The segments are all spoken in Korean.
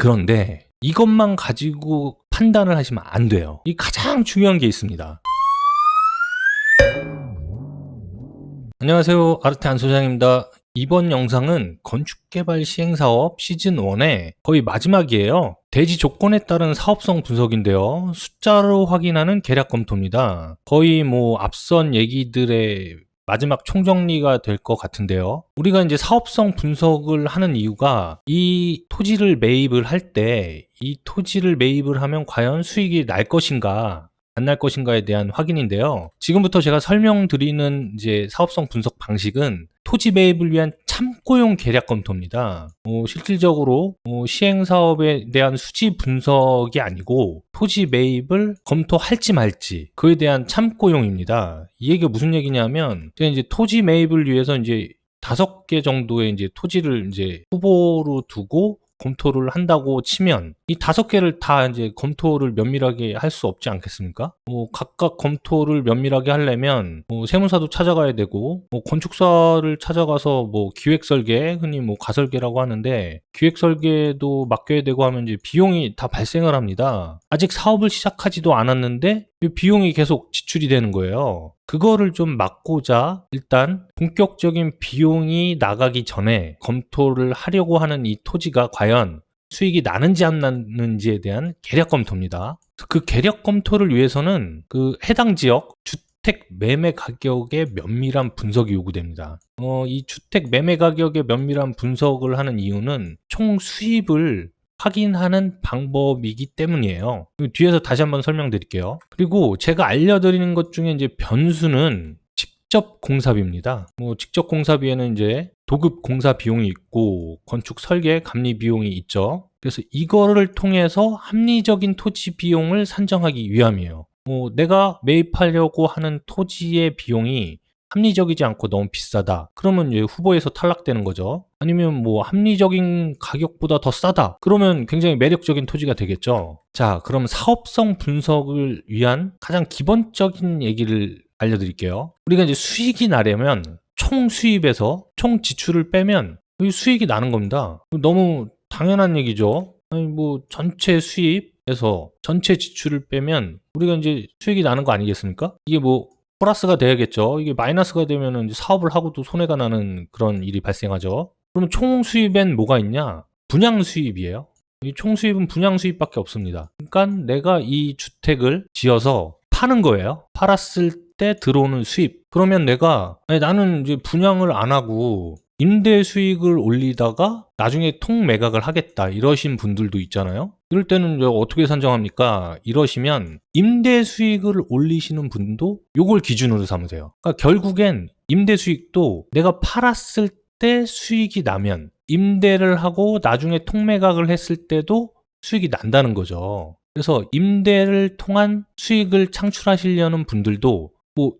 그런데 이것만 가지고 판단을 하시면 안 돼요. 이 가장 중요한 게 있습니다. 안녕하세요. 아르테 안소장입니다. 이번 영상은 건축개발 시행사업 시즌1의 거의 마지막이에요. 대지 조건에 따른 사업성 분석인데요. 숫자로 확인하는 계략 검토입니다. 거의 앞선 얘기들의 마지막 총정리가 될 것 같은데요. 우리가 이제 사업성 분석을 하는 이유가 이 토지를 매입을 할 때 이 토지를 매입을 하면 과연 수익이 날 것인가 안 날 것인가에 대한 확인인데요. 지금부터 제가 설명드리는 이제 사업성 분석 방식은 토지 매입을 위한 참고용 계략 검토입니다. 실질적으로 시행사업에 대한 수지 분석이 아니고 토지 매입을 검토할지 말지 그에 대한 참고용입니다. 이 얘기가 무슨 얘기냐면 제가 이제 토지 매입을 위해서 이제 5개 정도의 이제 토지를 이제 후보로 두고 검토를 한다고 치면 이 5개를 다 이제 검토를 면밀하게 할 수 없지 않겠습니까? 각각 검토를 면밀하게 하려면 세무사도 찾아가야 되고 건축사를 찾아가서 기획설계, 흔히 가설계라고 하는데 기획설계도 맡겨야 되고 하면 이제 비용이 다 발생을 합니다. 아직 사업을 시작하지도 않았는데 비용이 계속 지출이 되는 거예요. 그거를 좀 막고자 일단 본격적인 비용이 나가기 전에 검토를 하려고 하는 이 토지가 과연 수익이 나는지 안 나는지에 대한 계략 검토입니다. 그 계략 검토를 위해서는 그 해당 지역 주택 매매 가격의 면밀한 분석이 요구됩니다. 이 주택 매매 가격의 면밀한 분석을 하는 이유는 총 수입을 확인하는 방법이기 때문이에요. 뒤에서 다시 한번 설명드릴게요. 그리고 제가 알려드리는 것 중에 이제 변수는 직접 공사비입니다. 직접 공사비에는 이제 도급 공사 비용이 있고 건축 설계 감리 비용이 있죠. 그래서 이거를 통해서 합리적인 토지 비용을 산정하기 위함이에요. 내가 매입하려고 하는 토지의 비용이 합리적이지 않고 너무 비싸다. 그러면 이제 후보에서 탈락되는 거죠. 아니면 합리적인 가격보다 더 싸다. 그러면 굉장히 매력적인 토지가 되겠죠. 자, 그럼 사업성 분석을 위한 가장 기본적인 얘기를 알려드릴게요. 우리가 이제 수익이 나려면 총 수입에서 총 지출을 빼면 수익이 나는 겁니다. 너무 당연한 얘기죠. 아니 전체 수입에서 전체 지출을 빼면 우리가 이제 수익이 나는 거 아니겠습니까? 이게 플러스가 돼야겠죠. 이게 마이너스가 되면은 사업을 하고도 손해가 나는 그런 일이 발생하죠. 그러면 총 수입엔 뭐가 있냐? 분양 수입이에요. 이 총 수입은 분양 수입밖에 없습니다. 그러니까 내가 이 주택을 지어서 파는 거예요. 팔았을 때 들어오는 수입. 그러면 나는 이제 분양을 안 하고 임대 수익을 올리다가 나중에 통매각을 하겠다 이러신 분들도 있잖아요. 이럴 때는 어떻게 산정합니까? 이러시면 임대 수익을 올리시는 분도 요걸 기준으로 삼으세요. 그러니까 결국엔 임대 수익도 내가 팔았을 때 수익이 나면 임대를 하고 나중에 통매각을 했을 때도 수익이 난다는 거죠. 그래서 임대를 통한 수익을 창출하시려는 분들도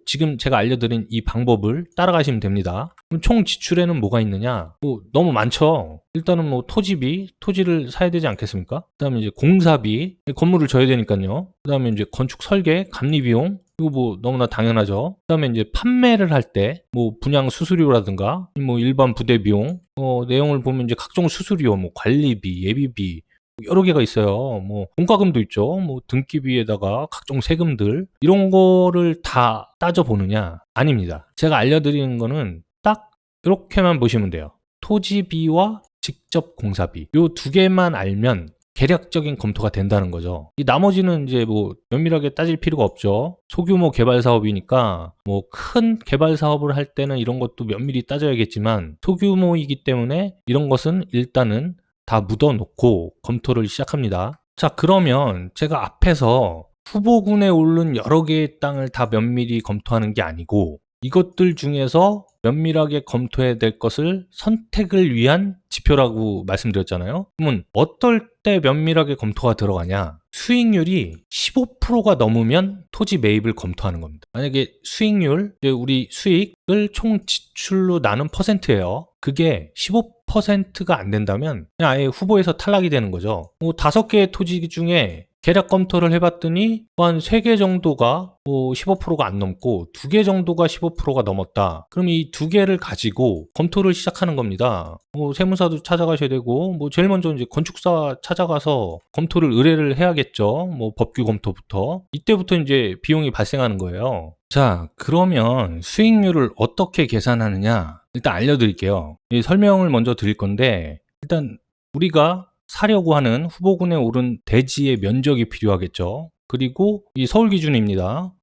지금 제가 알려드린 이 방법을 따라가시면 됩니다. 그럼 총 지출에는 뭐가 있느냐? 너무 많죠. 일단은 토지비, 토지를 사야 되지 않겠습니까? 그 다음에 이제 공사비, 건물을 져야 되니까요. 그 다음에 이제 건축 설계, 감리 비용, 이거 너무나 당연하죠. 그 다음에 이제 판매를 할 때 분양 수수료라든가 일반 부대 비용, 내용을 보면 이제 각종 수수료, 관리비, 예비비 여러 개가 있어요. 공과금도 있죠. 등기비에다가 각종 세금들 이런 거를 다 따져보느냐? 아닙니다. 제가 알려드리는 거는 딱 이렇게만 보시면 돼요. 토지비와 직접 공사비 요 2개만 알면 계략적인 검토가 된다는 거죠. 이 나머지는 이제 면밀하게 따질 필요가 없죠. 소규모 개발 사업이니까 큰 개발 사업을 할 때는 이런 것도 면밀히 따져야겠지만 소규모이기 때문에 이런 것은 일단은 다 묻어놓고 검토를 시작합니다. 자, 그러면 제가 앞에서 후보군에 오른 여러 개의 땅을 다 면밀히 검토하는 게 아니고 이것들 중에서 면밀하게 검토해야 될 것을 선택을 위한 지표라고 말씀드렸잖아요. 그러면 어떨 때 면밀하게 검토가 들어가냐? 수익률이 15%가 넘으면 토지 매입을 검토하는 겁니다. 만약에 수익률, 우리 수익을 총 지출로 나눈 퍼센트예요. 그게 15%가 안 된다면 그냥 아예 후보에서 탈락이 되는 거죠. 5개의 토지 중에 계략 검토를 해봤더니 한 3개 정도가 뭐 15%가 안 넘고 2개 정도가 15%가 넘었다. 그럼 이 2개를 가지고 검토를 시작하는 겁니다. 뭐 세무사도 찾아가셔야 되고 뭐 제일 먼저 이제 건축사 찾아가서 검토를 의뢰를 해야겠죠. 뭐 법규 검토부터. 이때부터 이제 비용이 발생하는 거예요. 자, 그러면 수익률을 어떻게 계산하느냐? 일단 알려드릴게요. 이 설명을 먼저 드릴 건데 일단 우리가 사려고 하는 후보군에 오른 대지의 면적이 필요하겠죠. 그리고 이 서울 기준입니다.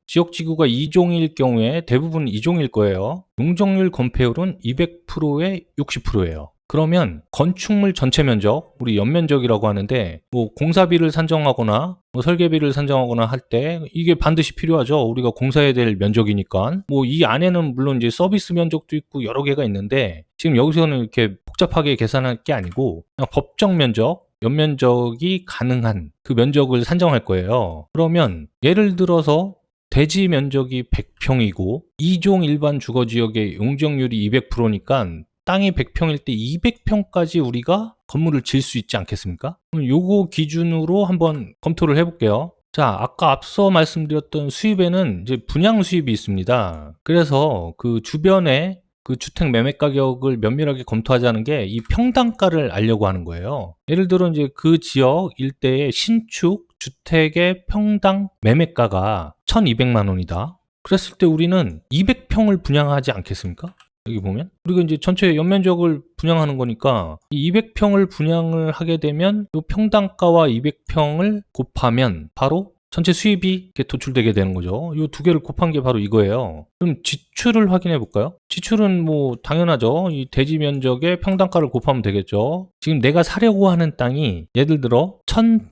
지역지구가 2종일 경우에 대부분 2종일 거예요. 용적률 건폐율은 200%에 60%예요. 그러면 건축물 전체 면적, 우리 연면적이라고 하는데 뭐 공사비를 산정하거나 뭐 설계비를 산정하거나 할 때 이게 반드시 필요하죠. 우리가 공사해야 될 면적이니까. 뭐 이 안에는 물론 이제 서비스 면적도 있고 여러 개가 있는데 지금 여기서는 이렇게 복잡하게 계산할 게 아니고 그냥 법정 면적, 연면적이 가능한 그 면적을 산정할 거예요. 그러면 예를 들어서 대지 면적이 100평이고 2종 일반 주거지역의 용적률이 200%니까 땅이 100평일 때 200평까지 우리가 건물을 지을 수 있지 않겠습니까? 요거 기준으로 한번 검토를 해볼게요. 자, 아까 앞서 말씀드렸던 수입에는 이제 분양 수입이 있습니다. 그래서 그 주변에 그 주택 매매 가격을 면밀하게 검토하자는 게 이 평당가를 알려고 하는 거예요. 예를 들어 이제 그 지역 일대의 신축 주택의 평당 매매가가 1,200만 원이다. 그랬을 때 우리는 200평을 분양하지 않겠습니까? 여기 보면 우리가 이제 전체 연면적을 분양하는 거니까 이 200평을 분양을 하게 되면 이 평당가와 200평을 곱하면 바로 전체 수입이 이렇게 도출되게 되는 거죠. 이 두 개를 곱한 게 바로 이거예요. 그럼 지출을 확인해 볼까요? 지출은 뭐 당연하죠. 이 대지 면적의 평당가를 곱하면 되겠죠. 지금 내가 사려고 하는 땅이 예를 들어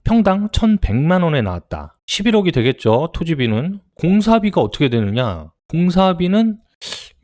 평당 1,100만 원에 나왔다. 11억이 되겠죠. 토지비는. 공사비가 어떻게 되느냐? 공사비는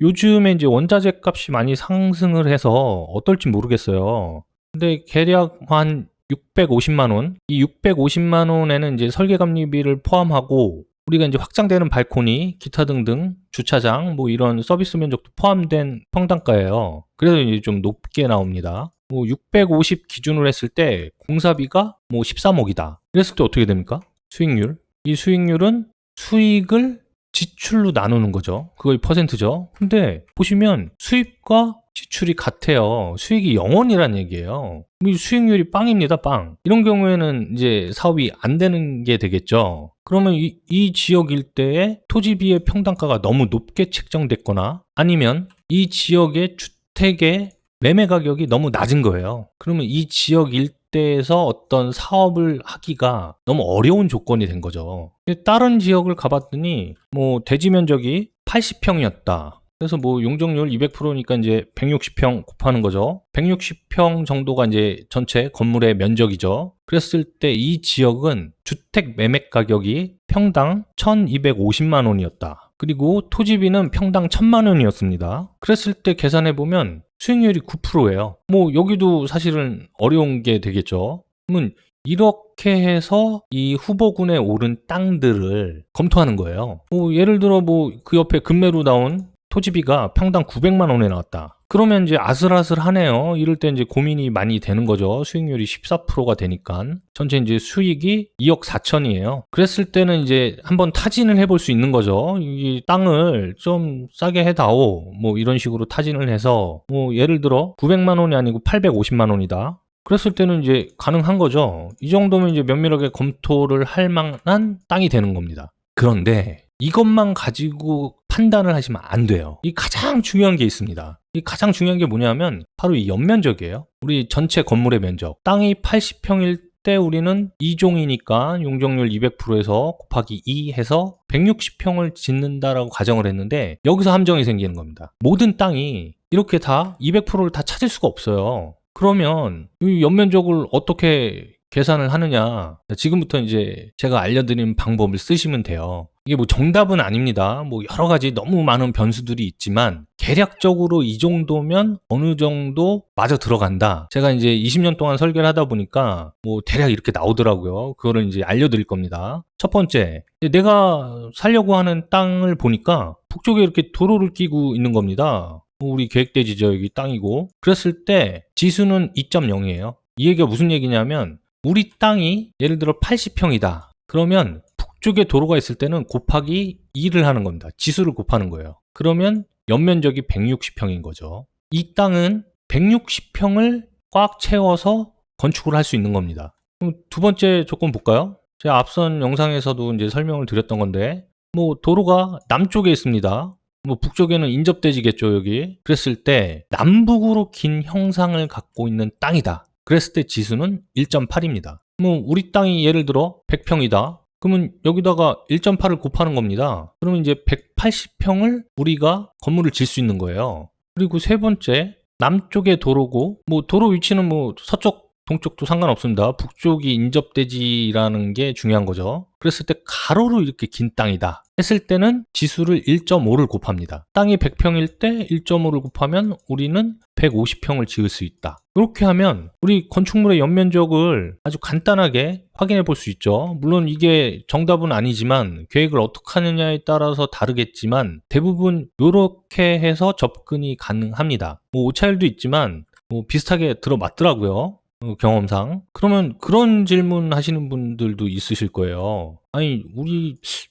요즘에 이제 원자재 값이 많이 상승을 해서 어떨지 모르겠어요. 근데 계략 한 650만 원. 이 650만 원에는 이제 설계감리비를 포함하고 우리가 이제 확장되는 발코니, 기타 등등 주차장 뭐 이런 서비스 면적도 포함된 평당가예요. 그래서 이제 좀 높게 나옵니다. 뭐 650 기준으로 했을 때 공사비가 뭐 13억이다. 이랬을 때 어떻게 됩니까? 수익률. 이 수익률은 수익을 지출로 나누는 거죠. 그거의 퍼센트죠. 근데 보시면 수입과 지출이 같아요. 수익이 0원이란 얘기예요. 수익률이 빵입니다, 빵. 이런 경우에는 이제 사업이 안 되는 게 되겠죠. 그러면 이 지역 일대의 토지비의 평당가가 너무 높게 책정됐거나 아니면 이 지역의 주택의 매매 가격이 너무 낮은 거예요. 그러면 이 지역 일대에서 어떤 사업을 하기가 너무 어려운 조건이 된 거죠. 다른 지역을 가봤더니 뭐 대지 면적이 80평이었다. 그래서 뭐 용적률 200%니까 이제 160평 곱하는 거죠. 160평 정도가 이제 전체 건물의 면적이죠. 그랬을 때 이 지역은 주택 매매 가격이 평당 1,250만 원이었다. 그리고 토지비는 평당 1,000만 원이었습니다. 그랬을 때 계산해 보면 수익률이 9%예요. 뭐 여기도 사실은 어려운 게 되겠죠. 그러면 이렇게 해서 이 후보군에 오른 땅들을 검토하는 거예요. 뭐 예를 들어 뭐 그 옆에 금매로 나온 토지비가 평당 900만 원에 나왔다. 그러면 이제 아슬아슬하네요. 이럴 때 이제 고민이 많이 되는 거죠. 수익률이 14%가 되니까. 전체 이제 수익이 2억 4천이에요. 그랬을 때는 이제 한번 타진을 해볼 수 있는 거죠. 이 땅을 좀 싸게 해다오. 뭐 이런 식으로 타진을 해서 뭐 예를 들어 900만 원이 아니고 850만 원이다. 그랬을 때는 이제 가능한 거죠. 이 정도면 이제 면밀하게 검토를 할 만한 땅이 되는 겁니다. 그런데 이것만 가지고 판단을 하시면 안 돼요. 이 가장 중요한 게 있습니다. 이 가장 중요한 게 뭐냐면 바로 이 연면적이에요. 우리 전체 건물의 면적. 땅이 80평일 때 우리는 2종이니까 용적률 200%에서 곱하기 2 해서 160평을 짓는다라고 가정을 했는데 여기서 함정이 생기는 겁니다. 모든 땅이 이렇게 다 200%를 다 찾을 수가 없어요. 그러면 이 연면적을 어떻게 계산을 하느냐? 지금부터 이제 제가 알려드린 방법을 쓰시면 돼요. 이게 뭐 정답은 아닙니다. 뭐 여러 가지 너무 많은 변수들이 있지만 계략적으로 이 정도면 어느 정도 맞아 들어간다. 제가 이제 20년 동안 설계를 하다 보니까 뭐 대략 이렇게 나오더라고요. 그거를 이제 알려드릴 겁니다. 첫 번째, 내가 살려고 하는 땅을 보니까 북쪽에 이렇게 도로를 끼고 있는 겁니다. 우리 계획대지죠. 여기 땅이고. 그랬을 때 지수는 2.0이에요. 이 얘기가 무슨 얘기냐면 우리 땅이 예를 들어 80평이다. 그러면 북쪽에 도로가 있을 때는 곱하기 2를 하는 겁니다. 지수를 곱하는 거예요. 그러면 연면적이 160평인 거죠. 이 땅은 160평을 꽉 채워서 건축을 할 수 있는 겁니다. 그럼 두 번째 조건 볼까요? 제가 앞선 영상에서도 이제 설명을 드렸던 건데, 뭐 도로가 남쪽에 있습니다. 뭐 북쪽에는 인접대지겠죠, 여기. 그랬을 때 남북으로 긴 형상을 갖고 있는 땅이다. 그랬을 때 지수는 1.8입니다. 뭐 우리 땅이 예를 들어 100평이다. 그러면 여기다가 1.8을 곱하는 겁니다. 그러면 이제 180평을 우리가 건물을 질 수 있는 거예요. 그리고 세 번째, 남쪽에 도로고, 뭐 도로 위치는 뭐 서쪽, 동쪽도 상관없습니다. 북쪽이 인접대지라는 게 중요한 거죠. 그랬을 때 가로로 이렇게 긴 땅이다 했을 때는 지수를 1.5를 곱합니다. 땅이 100평일 때 1.5를 곱하면 우리는 150평을 지을 수 있다. 이렇게 하면 우리 건축물의 연면적을 아주 간단하게 확인해 볼 수 있죠. 물론 이게 정답은 아니지만 계획을 어떻게 하느냐에 따라서 다르겠지만 대부분 이렇게 해서 접근이 가능합니다. 뭐 오차율도 있지만 뭐 비슷하게 들어맞더라고요. 경험상. 그러면 그런 질문 하시는 분들도 있으실 거예요. 아니,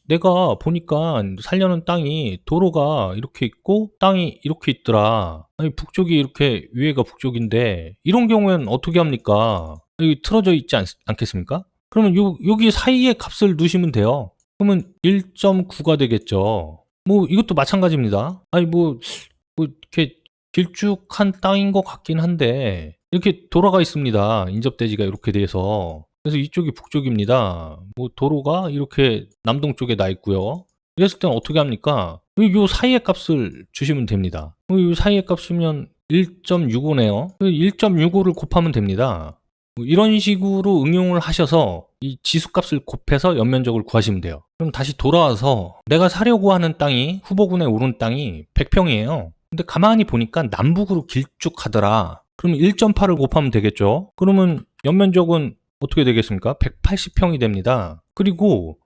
내가 보니까 살려는 땅이 도로가 이렇게 있고 땅이 이렇게 있더라. 아니, 북쪽이 이렇게, 위에가 북쪽인데 이런 경우에는 어떻게 합니까? 여기 틀어져 있지 않겠습니까? 그러면 여기 사이에 값을 두시면 돼요. 그러면 1.9가 되겠죠. 뭐 이것도 마찬가지입니다. 아니, 뭐 이렇게 길쭉한 땅인 것 같긴 한데 이렇게 도로가 있습니다. 인접대지가 이렇게 돼서. 그래서 이쪽이 북쪽입니다. 뭐 도로가 이렇게 남동쪽에 나 있고요. 이랬을 때는 어떻게 합니까? 요 사이의 값을 주시면 됩니다. 요 사이의 값이면 1.65네요. 1.65를 곱하면 됩니다. 이런 식으로 응용을 하셔서 이 지수값을 곱해서 연면적을 구하시면 돼요. 그럼 다시 돌아와서 내가 사려고 하는 땅이, 후보군에 오른 땅이 100평이에요. 근데 가만히 보니까 남북으로 길쭉하더라. 그럼 1.8을 곱하면 되겠죠. 그러면 연면적은 어떻게 되겠습니까? 180평이 됩니다. 그리고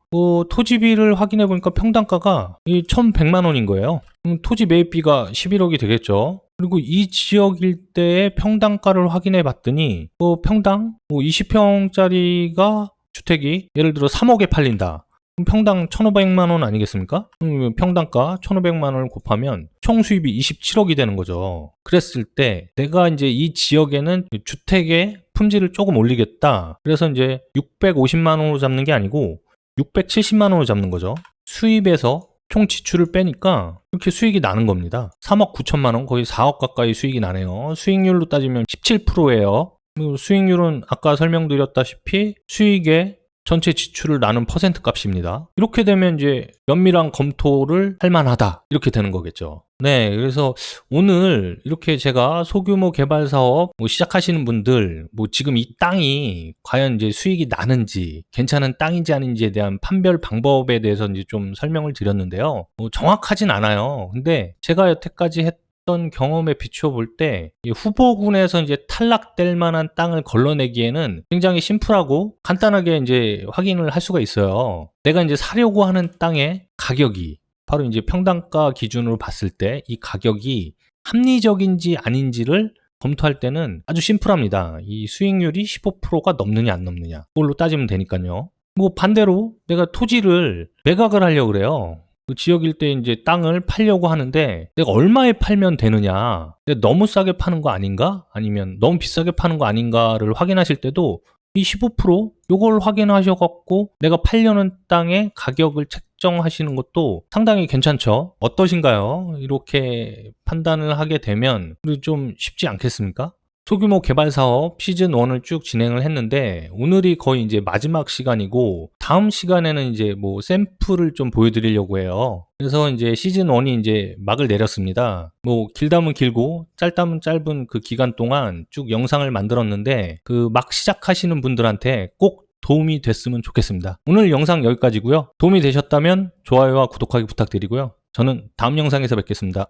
토지비를 확인해 보니까 평당가가 1,100만 원인 거예요. 그럼 토지 매입비가 11억이 되겠죠. 그리고 이 지역 일대의 평당가를 확인해 봤더니 평당 20평짜리가 주택이 예를 들어 3억에 팔린다. 그럼 평당 1,500만 원 아니겠습니까? 평당가 1,500만 원을 곱하면 총 수입이 27억이 되는 거죠. 그랬을 때 내가 이제 이 지역에는 주택의 품질을 조금 올리겠다. 그래서 이제 650만 원으로 잡는 게 아니고 670만 원으로 잡는 거죠. 수입에서 총 지출을 빼니까 이렇게 수익이 나는 겁니다. 3억 9천만 원, 거의 4억 가까이 수익이 나네요. 수익률로 따지면 17%예요. 수익률은 아까 설명드렸다시피 수익의 전체 지출을 나눈 퍼센트 값입니다. 이렇게 되면 이제 면밀한 검토를 할 만하다. 이렇게 되는 거겠죠. 네, 그래서 오늘 이렇게 제가 소규모 개발 사업 시작하시는 분들, 지금 이 땅이 과연 이제 수익이 나는지, 괜찮은 땅인지 아닌지에 대한 판별 방법에 대해서 이제 좀 설명을 드렸는데요. 정확하진 않아요. 근데 제가 여태까지 했던 경험에 비추어 볼 때 후보군에서 이제 탈락될 만한 땅을 걸러내기에는 굉장히 심플하고 간단하게 이제 확인을 할 수가 있어요. 내가 이제 사려고 하는 땅의 가격이 바로 이제 평당가 기준으로 봤을 때 이 가격이 합리적인지 아닌지를 검토할 때는 아주 심플합니다. 이 수익률이 15%가 넘느냐 안 넘느냐 그걸로 따지면 되니까요. 반대로 내가 토지를 매각을 하려고 그래요. 그 지역 일대에 이제 땅을 팔려고 하는데 내가 얼마에 팔면 되느냐, 내가 너무 싸게 파는 거 아닌가, 아니면 너무 비싸게 파는 거 아닌가를 확인하실 때도 이 15% 요걸 확인하셔갖고 내가 팔려는 땅의 가격을 책정하시는 것도 상당히 괜찮죠. 어떠신가요? 이렇게 판단을 하게 되면 좀 쉽지 않겠습니까? 소규모 개발 사업 시즌 1을 쭉 진행을 했는데 오늘이 거의 이제 마지막 시간이고 다음 시간에는 이제 샘플을 좀 보여드리려고 해요. 그래서 이제 시즌 1이 이제 막을 내렸습니다. 길다면 길고 짧다면 짧은 그 기간 동안 쭉 영상을 만들었는데 그 막 시작하시는 분들한테 꼭 도움이 됐으면 좋겠습니다. 오늘 영상 여기까지고요. 도움이 되셨다면 좋아요와 구독하기 부탁드리고요. 저는 다음 영상에서 뵙겠습니다.